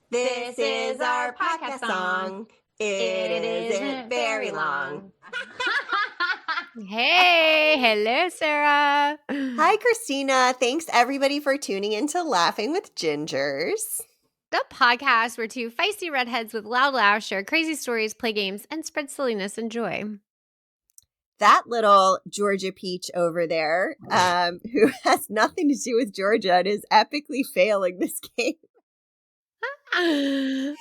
This is our podcast song. It isn't very long. Hey, hello, Sarah. Hi, Kristina. Thanks, everybody, for tuning into Laughing with Gingers. The podcast where two feisty redheads with loud laughs share crazy stories, play games, and spread silliness and joy. That little Georgia peach over there, who has nothing to do with Georgia and is epically failing this game, is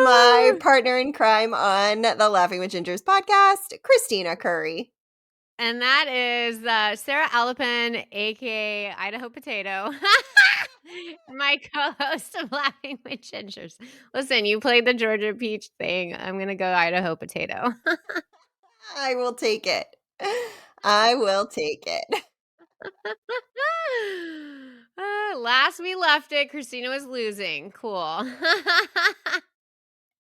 my partner in crime on the Laughing with Gingers podcast, Kristina Curry. And that is Sarah Alapin, a.k.a. Idaho Potato, my co-host of Laughing with Gingers. Listen, you played the Georgia Peach thing. I'm going to go Idaho Potato. I will take it. I will take it. Last we left it, Kristina was losing. Cool.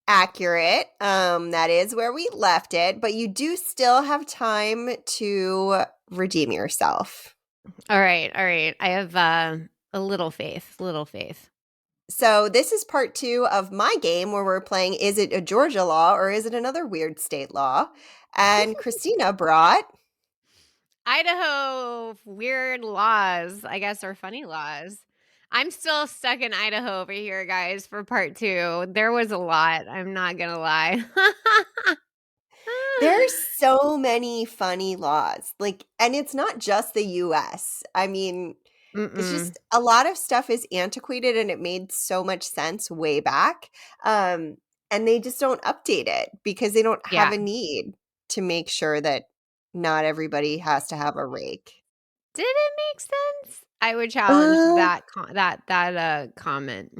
Accurate. That is where we left it, but you do still have time to redeem yourself. All right. I have a little faith. So this is part 2 of my game where we're playing Is It a Georgia Law or Is It Another Weird State Law? And Kristina brought Idaho weird laws, I guess, or funny laws. I'm still stuck in Idaho over here, guys, for part 2. There was a lot. I'm not going to lie. There's so many funny laws. And it's not just the US. I mean, it's just a lot of stuff is antiquated and it made so much sense way back. And they just don't update it because they don't have a need to make sure that not everybody has to have a rake. Did it make sense? I would challenge that comment.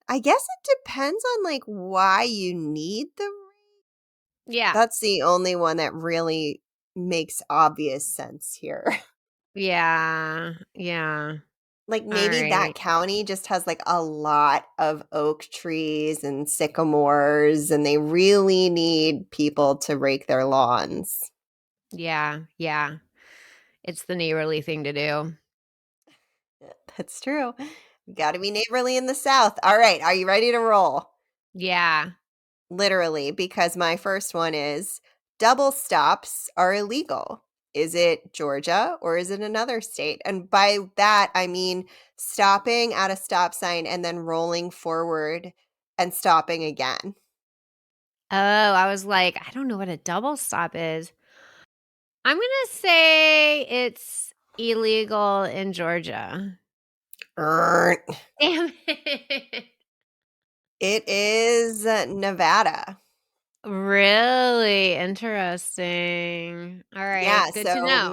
I guess it depends on why you need the rake. Yeah. That's the only one that really makes obvious sense here. Yeah. Maybe that county just has a lot of oak trees and sycamores and they really need people to rake their lawns. Yeah. It's the neighborly thing to do. That's true. You got to be neighborly in the South. All right. Are you ready to roll? Yeah. Literally, because my first one is double stops are illegal. Is it Georgia or is it another state? And by that, I mean stopping at a stop sign and then rolling forward and stopping again. Oh, I was like, I don't know what a double stop is. I'm going to say it's illegal in Georgia. Damn it. It is Nevada. Really interesting. All right. Yeah, Good to know.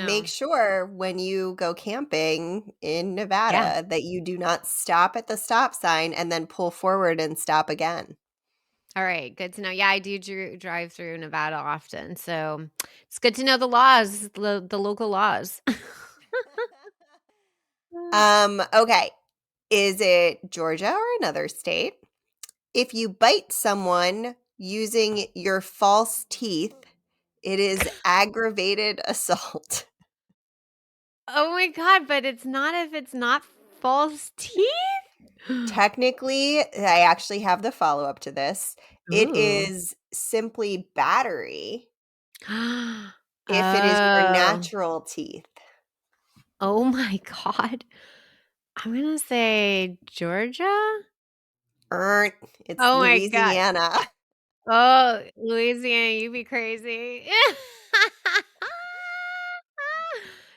Make sure when you go camping in Nevada that you do not stop at the stop sign and then pull forward and stop again. All right. Good to know. Yeah, I do drive through Nevada often. So it's good to know the laws, the local laws. Okay. Is it Georgia or another state? If you bite someone using your false teeth, it is aggravated assault. Oh my God, but it's not if it's not false teeth? Technically, I actually have the follow-up to this. It is simply battery if it is your natural teeth. Oh my God. I'm going to say Georgia? It's Louisiana. Oh, Louisiana, you be crazy.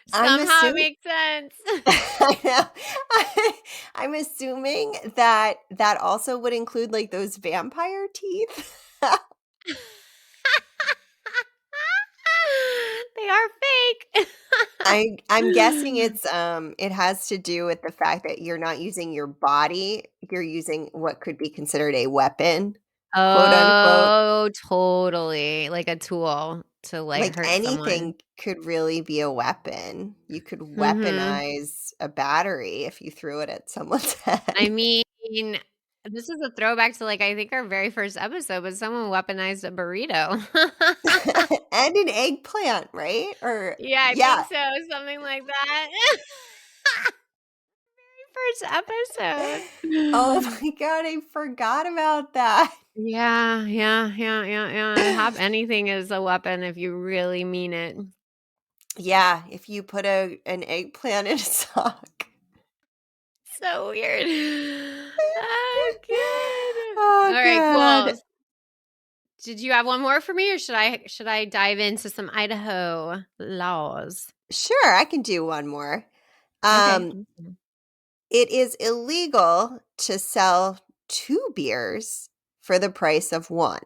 Somehow it makes sense. I know. I'm assuming that also would include those vampire teeth. They are fake. I'm guessing it's it has to do with the fact that you're not using your body, you're using what could be considered a weapon. Quote unquote. Oh, totally. Like a tool to hurt anything someone. could really be a weapon. You could weaponize a battery if you threw it at someone's head. I mean, this is a throwback to I think our very first episode, but someone weaponized a burrito. And an eggplant, right? Or yeah, I think so. Something like that. first episode. Oh my god, I forgot about that. Yeah, yeah, yeah, yeah, yeah. Have anything as a weapon if you really mean it. Yeah, if you put an eggplant in a sock. So weird. Oh, good. Oh, All right, god. cool. Did you have one more for me, or should I dive into some Idaho laws? Sure, I can do one more. Okay. Um, it is illegal to sell 2 beers for the price of 1.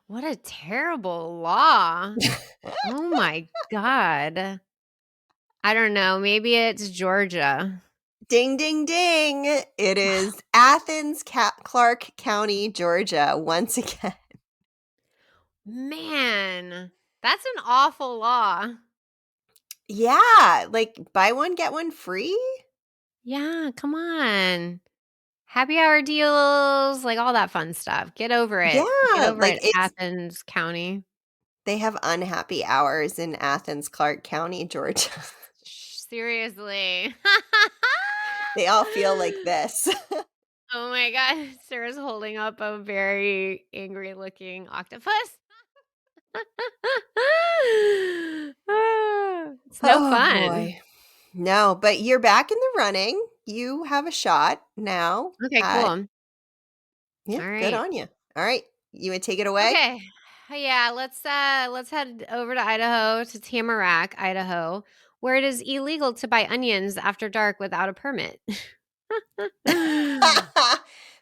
What a terrible law. Oh my god. I don't know, maybe it's Georgia. Ding, ding, ding. It is Athens, Clark County, Georgia, once again. Man, that's an awful law. Yeah, like, buy one, get one free? Yeah, come on. Happy hour deals, like, all that fun stuff. Get over it. Get Yeah, over like, it, it's Athens County. they have unhappy hours in Athens, Clark County, Georgia. Seriously. They all feel like this. Oh my god, Sarah's holding up a very angry looking octopus. It's no Oh, fun. boy. No, but you're back in the running. You have a shot now Okay, at cool. yeah, All good right. on you. Alright, you would take it away? Okay. Yeah, let's head over to Idaho to Tamarack, Idaho, where it is illegal to buy onions after dark without a permit.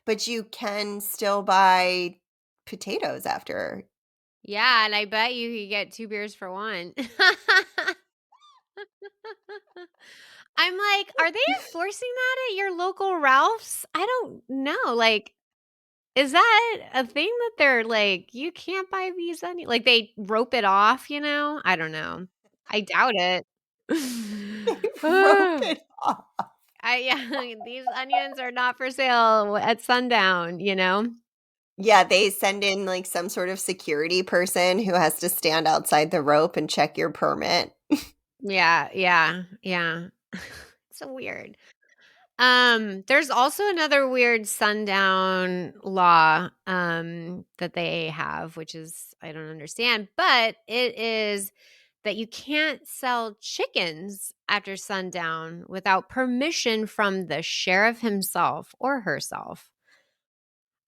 But you can still buy potatoes after. Yeah, and I bet you could get 2 beers for 1. I'm like, are they enforcing that at your local Ralph's? I don't know. Like, is that a thing that they're like, you can't buy these like they rope it off, you know? I don't know. I doubt it. Rope Ah, it off. yeah, these onions are not for sale at sundown, you know? Yeah, they send in, like, some sort of security person who has to stand outside the rope and check your permit. Yeah, yeah, yeah. So weird. There's also another weird sundown law, that they have, which is I don't understand, but it is that you can't sell chickens after sundown without permission from the sheriff himself or herself.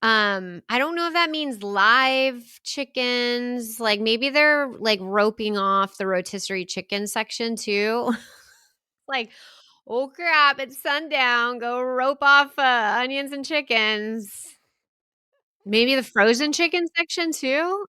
I don't know if that means live chickens, like maybe they're like roping off the rotisserie chicken section too. Like, oh crap, it's sundown. Go rope off onions and chickens. Maybe the frozen chicken section too?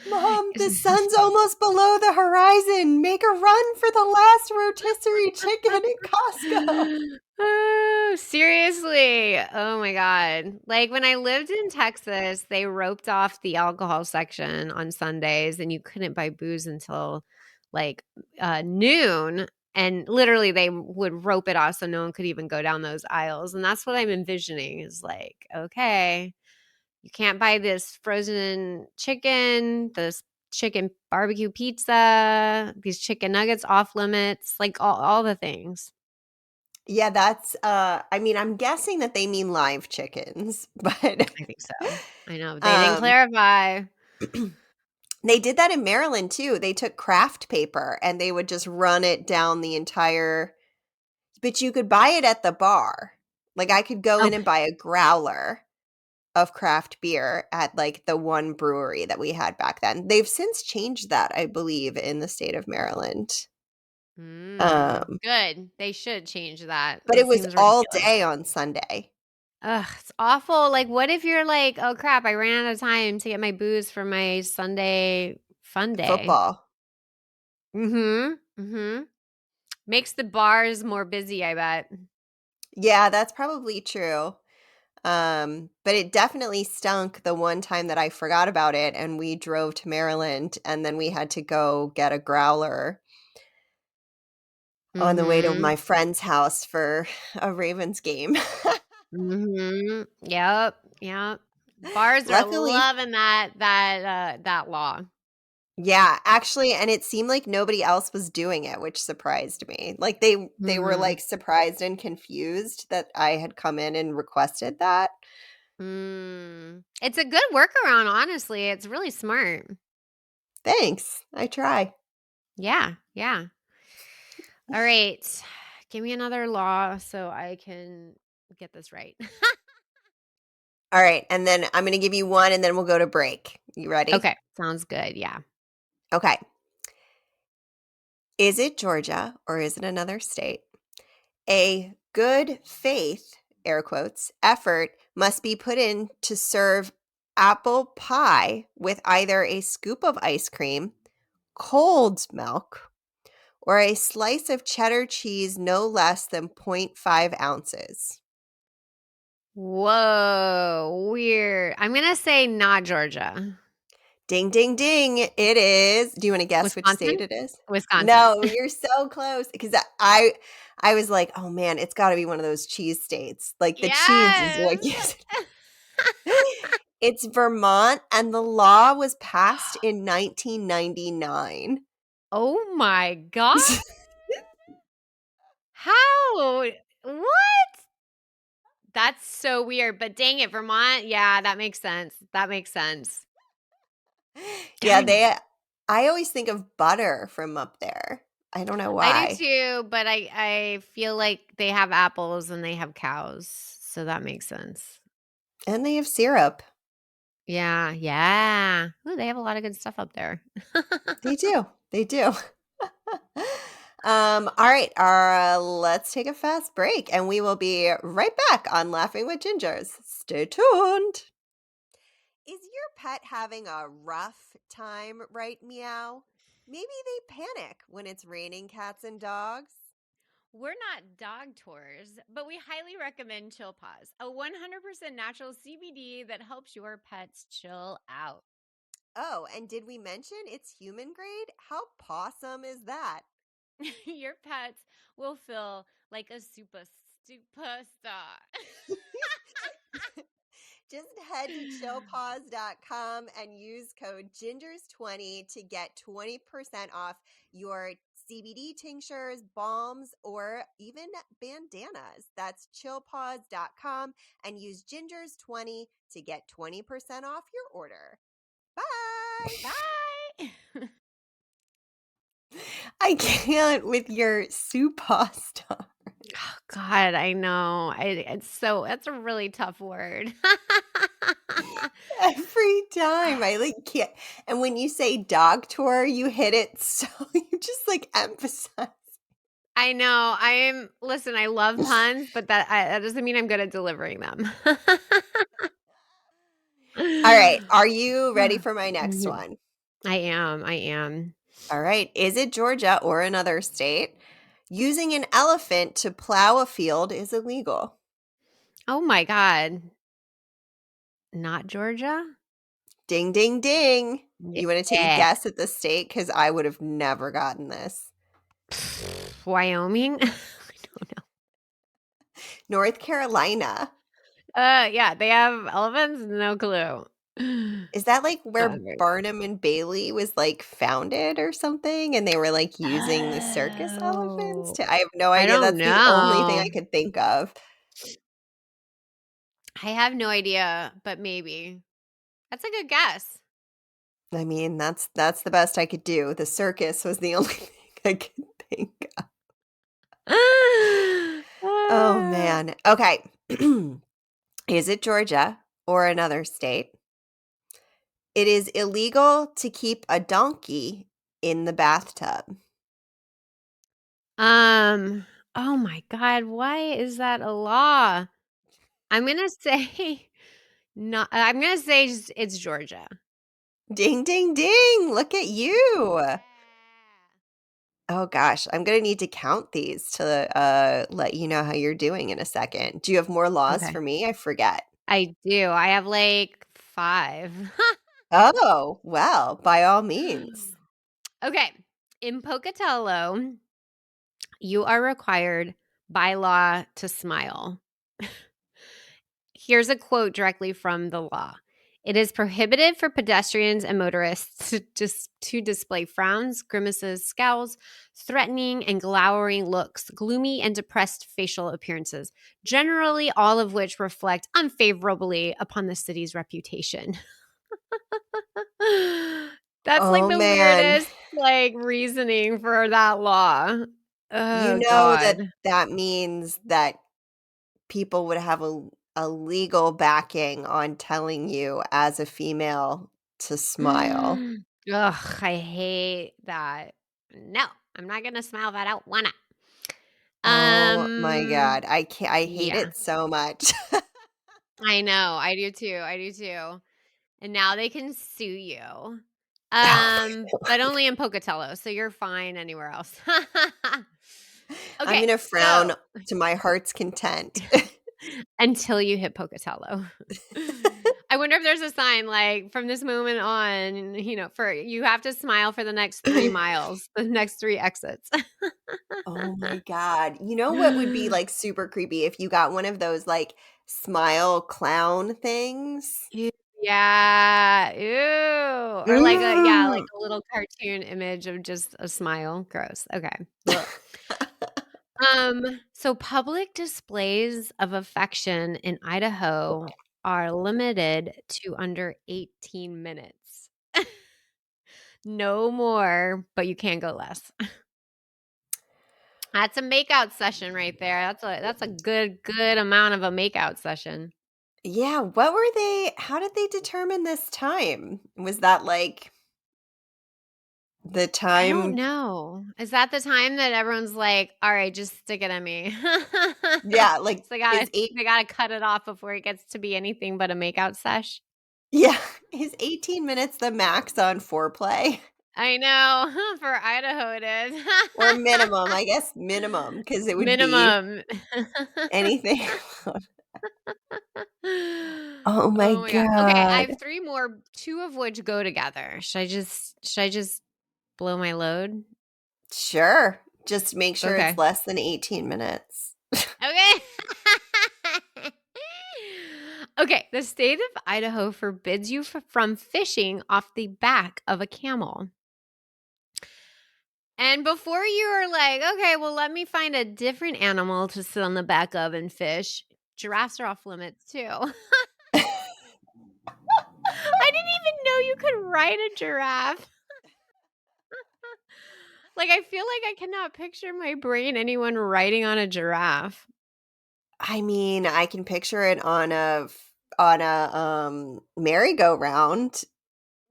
"Mom, the Is- sun's almost below the horizon. Make a run for the last rotisserie chicken at Costco." Oh, seriously. Oh my God. Like when I lived in Texas, they roped off the alcohol section on Sundays and you couldn't buy booze until like noon. And literally they would rope it off so no one could even go down those aisles. And that's what I'm envisioning is like, okay, you can't buy this frozen chicken, this chicken barbecue pizza, these chicken nuggets off limits, like all the things. Yeah, that's, I mean, I'm guessing that they mean live chickens, but, I think so. I know. They didn't um, clarify. they did that in Maryland too. They took craft paper and they would just run it down the entire but you could buy it at the bar. Like, I could go in and Okay. buy a growler of craft beer at, like, the one brewery that we had back then. They've since changed that, I believe, in the state of Maryland. Um, Good. They should change that. but That it was seems all ridiculous. day on Sunday. Ugh, it's awful. Like, what if you're like, oh crap, I ran out of time to get my booze for my Sunday fun day? Football. Mm-hmm. Mm-hmm. Makes the bars more busy, I bet. Yeah, that's probably true. But it definitely stunk the one time that I forgot about it and we drove to Maryland and then we had to go get a growler on the way to Mm-hmm. my friend's house for a Ravens game. Mm-hmm. Yep. Yep. Bars are Luckily loving that law. Yeah, actually, and it seemed like nobody else was doing it, which surprised me. Like they were Mm. like surprised and confused that I had come in and requested that. Mm. It's a good workaround, honestly. It's really smart. Thanks. I try. Yeah, yeah. All right. Give me another law so I can get this right. All right, and then I'm going to give you one and then we'll go to break. You ready? Okay, sounds good. Yeah. Okay. Is it Georgia or is it another state? A good faith, air quotes, effort must be put in to serve apple pie with either a scoop of ice cream, cold milk, or a slice of cheddar cheese no less than 0.5 ounces. Whoa, weird. I'm gonna say not Georgia. Ding, ding, ding. It is. Do you want to guess which state Wisconsin? it is? Wisconsin. No, you're so close because I was like, oh man, it's got to be one of those cheese states. Like the cheese is Yes. what gives It's Vermont, and the law was passed in 1999. Oh my god. How? What? That's so weird, but dang it, Vermont. Yeah, that makes sense. That makes sense. Yeah, Dang it. I always think of butter from up there. I don't know I do why. too, but I feel like they have apples and they have cows, so that makes sense. And they have syrup. Yeah, yeah. Ooh, they have a lot of good stuff up there. They do. They do. All right, let's take a fast break and we will be right back on Laughing with Gingers. Stay tuned. Is your pet having a rough time, right, meow? Maybe they panic when it's raining cats and dogs. We're not dog tours, but we highly recommend Chill Paws, a 100% natural CBD that helps your pets chill out. Oh, and did we mention it's human grade? How pawsome is that? Your pets will feel like a superstar. Just head to chillpaws.com and use code GINGERS20 to get 20% off your CBD tinctures, balms, or even bandanas. That's chillpaws.com and use GINGERS20 to get 20% off your order. Bye. Bye. I can't with your soup pasta. Oh God, I know. It's a really tough word. Every time I like can't. And when you say dog tour, you hit it so you just like emphasize. I know. Listen, I love puns, but that doesn't mean I'm good at delivering them. All right. Are you ready for my next Mhm. one? I am. I am. All right. Is it Georgia or another state? Using an elephant to plow a field is illegal. Oh my God. Not Georgia? Ding, ding, ding. You want to take a Yeah. guess at the state? Because I would have never gotten this. Wyoming? I don't know. North Carolina. Yeah, they have elephants? No clue. Is that like where Alright. Barnum and Bailey was like founded or something? And they were like using the circus elephants Oh, to, I have no I idea. don't That's the only thing I know. could think of. I have no idea, but maybe. That's a good guess. I mean, that's the best I could do. The circus was the only thing I could think of. Oh Ah. man. Okay. Is it Georgia or another state? It is illegal to keep a donkey in the bathtub. Um, oh my God, why is that a law? I'm gonna say not I'm gonna say it's Georgia. Ding ding ding. Look at you. Yeah. Oh gosh, I'm gonna need to count these to let you know how you're doing in a second. Do you have more laws Okay. for me? I forget. I do. I have like 5. Oh, well, by all means. Okay. In Pocatello, you are required by law to smile. Here's a quote directly from the law. It is prohibited for pedestrians and motorists to display frowns, grimaces, scowls, threatening and glowering looks, gloomy and depressed facial appearances, generally all of which reflect unfavorably upon the city's reputation. That's like Oh, the man. weirdest like reasoning for that law. You Oh know that god. that means that people would have a legal backing on telling you as a female to smile. Ugh, I hate that. No, I'm not gonna smile that out. Wanna? Oh my god. I hate Yeah, it so much. I know. I do too. I do too. And now they can sue you. But only in Pocatello, so you're fine anywhere else. I'm Okay, gonna frown so to my heart's content. until you hit Pocatello. I wonder if there's a sign like from this moment on, for you have to smile for the next 3 miles, the next 3 exits. Oh my god. You know what would be, like, super creepy if you got one of those, like, smile clown things? Ew, yeah, ew, or like like Mm. a little cartoon image of just a smile, gross, okay, bleh. So public displays of affection in Idaho are limited to under 18 minutes. No more, but you can go less. That's a makeout session right there. That's a good amount of a makeout session. Yeah, what were they how did they determine this time? Was that, like, the I don't time know. Is that the time that everyone's like, "All right, just stick it in me." yeah, like, So is 8 they gotta cut it off before it gets to be anything but a makeout sesh. yeah, is 18 minutes the max on foreplay? I know. For Idaho, it is. Or minimum, I guess minimum, because it would be Minimum. anything. Oh my Oh my god. Okay, I god. have 3 more, 2 of which go together. Should I just blow my load? Sure, just make sure it's Okay. less than 18 minutes. Okay. Okay, the state of Idaho forbids you from fishing off the back of a camel. And before you are like, okay, well, let me find a different animal to sit on the back of and fish, giraffes are off limits too. I didn't even know you could ride a giraffe. Like, I feel like I cannot picture my brain anyone riding on a giraffe. I mean, I can picture it on a merry-go-round,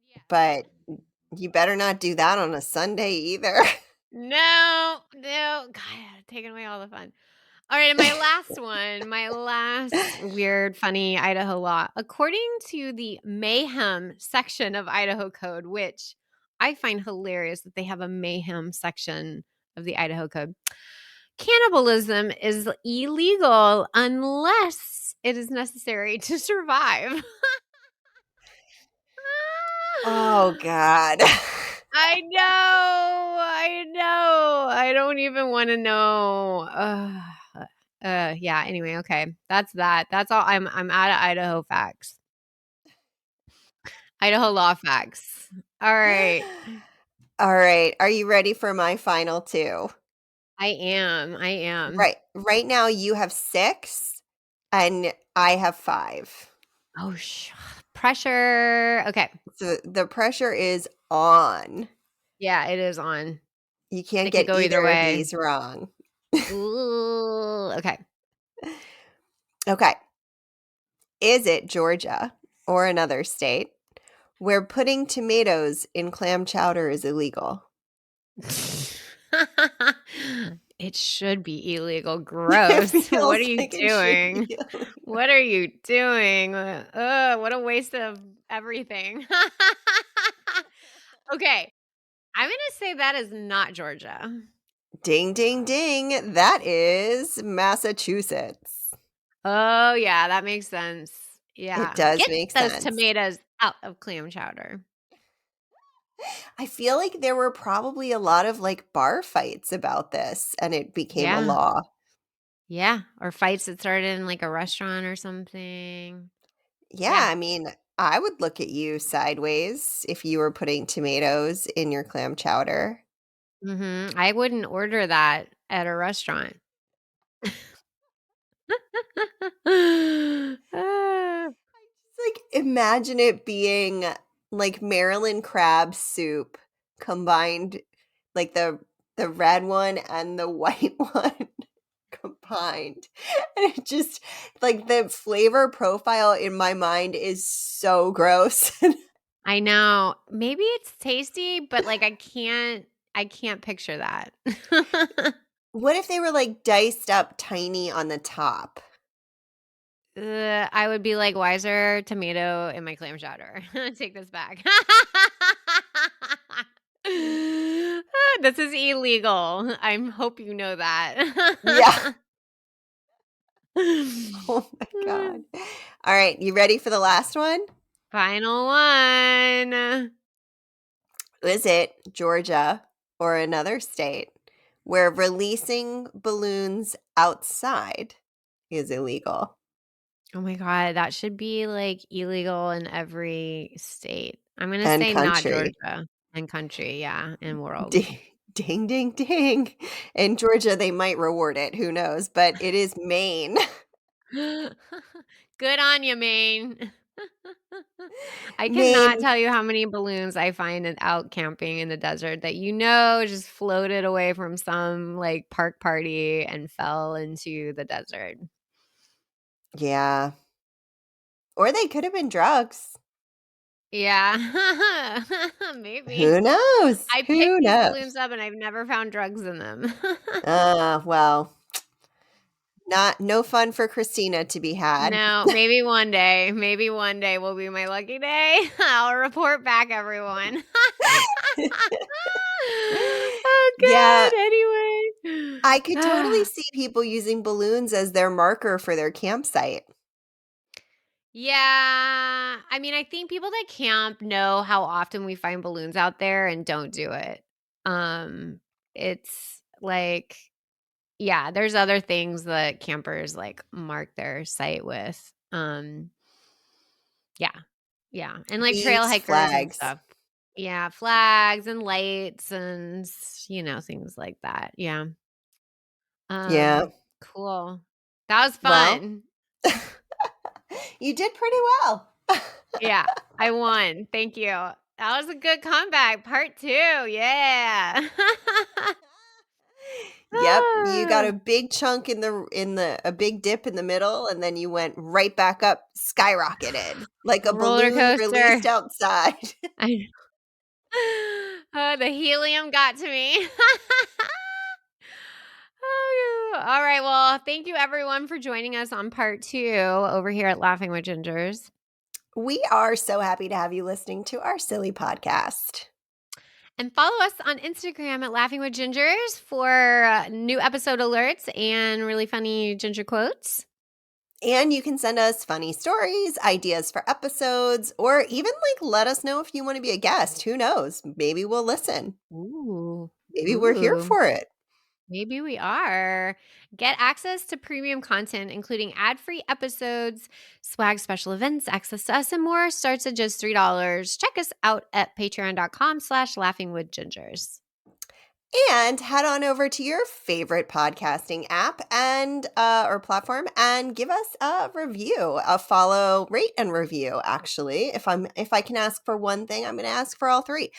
Yeah. but you better not do that on a Sunday either. No, no. God, taking away all the fun. All right, and my last weird, funny Idaho law. According to the mayhem section of Idaho Code, which I find hilarious that they have a mayhem section of the Idaho Code, cannibalism is illegal unless it is necessary to survive. Oh god. I know. I know. I don't even want to know. Yeah, anyway, okay. That's that. That's all. I'm out of Idaho facts. Idaho law facts. All right. Alright, are you ready for my final 2? I am. I am. Right now you have 6 and I have 5. Oh, pressure. Okay. So the pressure is on. Yeah, it is on. You can't It could get go either either of way. these wrong. Ooh, okay. Okay. Is it Georgia or another state where putting tomatoes in clam chowder is illegal? It should be illegal. It Gross. What are feels you like it should be doing? illegal. What are you doing? What a waste of everything. Okay, I'm gonna say that is not Georgia. Ding, ding, ding. That is Massachusetts. Oh, yeah, that makes sense. It Yeah. does Get make those sense. tomatoes out of clam chowder. I feel like there were probably a lot of, like, bar fights about this, and it became a Yeah. law. Yeah, or fights that started in, like, a restaurant or something. Yeah, Yeah. I mean, I would look at you sideways if you were putting tomatoes in your clam chowder. Mhm. I wouldn't order that at a restaurant. Ah. Like, imagine it being, like, Maryland crab soup combined, like, the red one and the white one combined, and it just like, the flavor profile in my mind is so gross. I know. Maybe it's tasty, but, like, I can't picture that. What if they were, like, diced up tiny on the top? I would be like, "Why is there tomato in my clam chowder? Take this back." This is illegal. I hope you know Yeah. that. Oh my god. Alright, you ready for the last one? Final one. Is it Georgia or another state where releasing balloons outside is illegal Oh my god, that should be, like, illegal in every state. I'm gonna and say not country? Georgia and country, yeah, and world. Ding, ding, ding. In Georgia, they might reward it, who knows, but it is Maine. Good on you, Maine. I cannot Maine, tell you how many balloons I find out camping in the desert that just floated away from some, like, park party and fell into the desert. yeah, or they could have been drugs. Yeah. Maybe. Who knows? I Who picked these knows? balloons up and I've never found drugs in them. Well, not no fun for Christina to be had. No, maybe one day will be my lucky day. I'll report back, everyone. Oh, Yeah, God, anyway. I could totally see people using balloons as their marker for their campsite. Yeah, I mean, I think people that camp know how often we find balloons out there and don't do it. Um, it's like yeah, there's other things that campers, like, mark their site with. Yeah, yeah, and, like, trail Beads, hikers and flags. stuff. Yeah, flags and lights and things like that, yeah. Yeah. Cool. That was Well, fun. you did pretty well. Yeah, I won. Thank you. That was a good comeback. Part 2. Yeah. Yep, you got a big chunk in the a big dip in the middle, and then you went right back up, skyrocketed, like a Roller balloon coaster. released outside. I Oh, the helium got to me. Oh, yeah. All right. Well, thank you everyone for joining us on part 2 over here at Laughing with Gingers. We are so happy to have you listening to our silly podcast. And follow us on Instagram at Laughing with Gingers for new episode alerts and really funny ginger quotes. And you can send us funny stories, ideas for episodes, or even like let us know if you want to be a guest. Who knows? Maybe we'll listen. Ooh. Maybe we're here Ooh. for it. Maybe we are. Get access to premium content, including ad-free episodes, swag special events, access to us, and more. Starts at just $3. Check us out at patreon.com/laughingwithgingers. And head on over to your favorite podcasting app and or platform and give us a review, a follow, rate, and review. Actually, if I can ask for one thing, I'm going to ask for all three.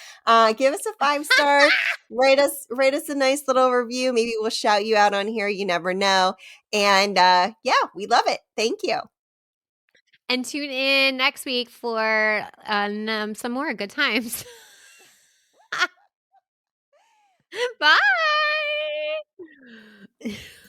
Give us a 5 star, write us a nice little review. Maybe we'll shout you out on here. You never know. And yeah, we love it. Thank you. And tune in next week for some more good times. Bye.